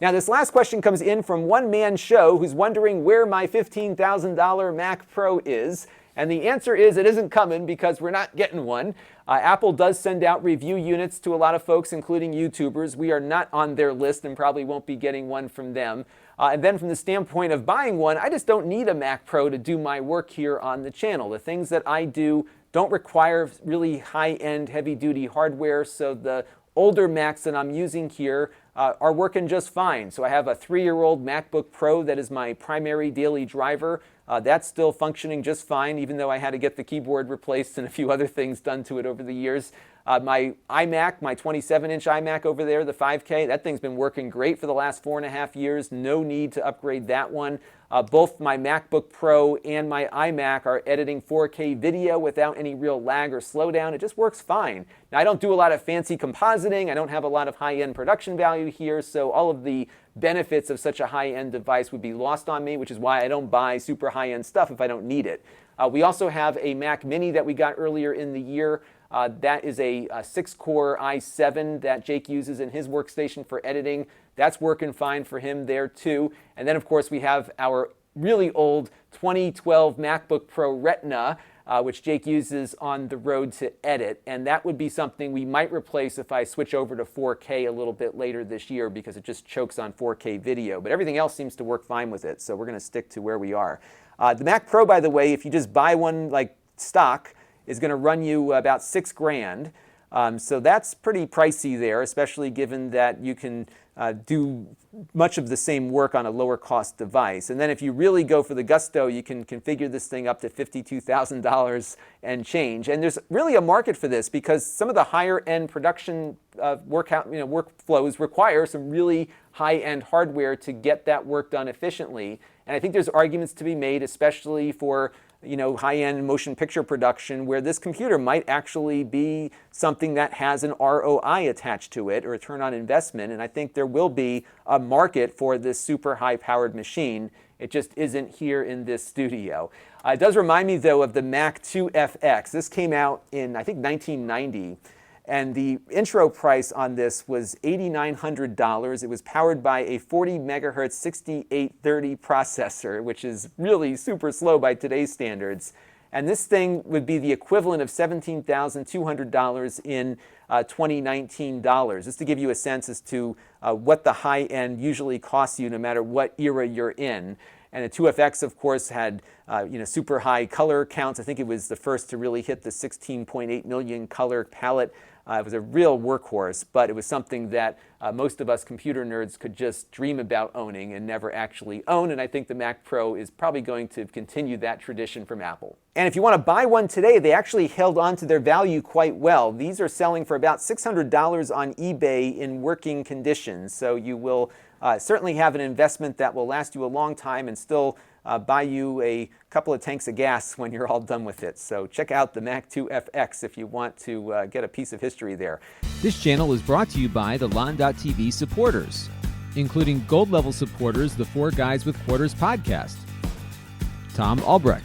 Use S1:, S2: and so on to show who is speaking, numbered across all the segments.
S1: Now, this last question comes in from One Man Show, who's wondering where my $15,000 Mac Pro is. And the answer is it isn't coming because we're not getting one. Apple does send out review units to a lot of folks, including YouTubers. We are not on their list and probably won't be getting one from them. And then from the standpoint of buying one, I just don't need a Mac Pro to do my work here on the channel. The things that I do don't require really high-end, heavy-duty hardware, so the older Macs that I'm using here are working just fine. So I have a 3-year-old MacBook Pro that is my primary daily driver. That's still functioning just fine, even though I had to get the keyboard replaced and a few other things done to it over the years. My iMac, my 27-inch iMac over there, the 5K, that thing's been working great for the last 4.5 years. No need to upgrade that one. Both my MacBook Pro and my iMac are editing 4K video without any real lag or slowdown. It just works fine. Now, I don't do a lot of fancy compositing. I don't have a lot of high-end production value here, so all of the benefits of such a high-end device would be lost on me, which is why I don't buy super high-end stuff if I don't need it. We also have a Mac Mini that we got earlier in the year. That is a 6-core i7 that Jake uses in his workstation for editing. That's working fine for him there too. And then, of course, we have our really old 2012 MacBook Pro Retina, which Jake uses on the road to edit. And that would be something we might replace if I switch over to 4K a little bit later this year, because it just chokes on 4K video. But everything else seems to work fine with it, so we're going to stick to where we are. The Mac Pro, by the way, if you just buy one like stock, is going to run you about $6,000. So that's pretty pricey there, especially given that you can do much of the same work on a lower cost device. And then if you really go for the gusto, you can configure this thing up to $52,000 and change. And there's really a market for this because some of the higher end production workflows require some really high end hardware to get that work done efficiently. And I think there's arguments to be made, especially for high-end motion picture production, where this computer might actually be something that has an ROI attached to it, or a return on investment. And I think there will be a market for this super high-powered machine. It just isn't here in this studio. It does remind me, though, of the Mac 2FX. This came out in, I think, 1990. And the intro price on this was $8,900. It was powered by a 40 megahertz 6830 processor, which is really super slow by today's standards. And this thing would be the equivalent of $17,200 in 2019 dollars, just to give you a sense as to what the high end usually costs you no matter what era you're in. And the 2FX, of course, had super high color counts. I think it was the first to really hit the 16.8 million color palette. It was a real workhorse, but it was something that most of us computer nerds could just dream about owning and never actually own. And I think the Mac Pro is probably going to continue that tradition from Apple. And if you want to buy one today, they actually held on to their value quite well. These are selling for about $600 on eBay in working conditions. So you will certainly have an investment that will last you a long time and still buy you a couple of tanks of gas when you're all done with it. So check out the Mac 2FX if you want to get a piece of history there.
S2: This channel is brought to you by the Lon.TV supporters, including gold-level supporters, the Four Guys with Quarters podcast, Tom Albrecht,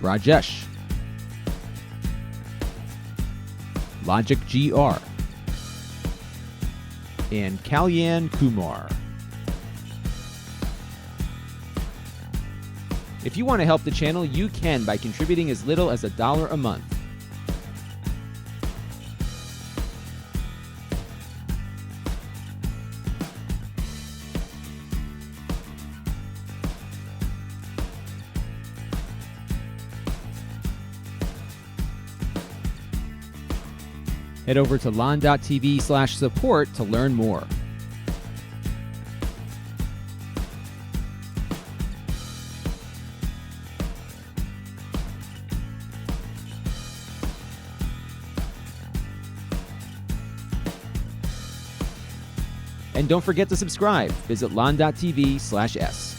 S2: Rajesh, Logic GR, and Kalyan Kumar. If you want to help the channel, you can by contributing as little as $1 a month. Head over to lon.tv/support to learn more. And don't forget to subscribe. Visit lon.tv/s.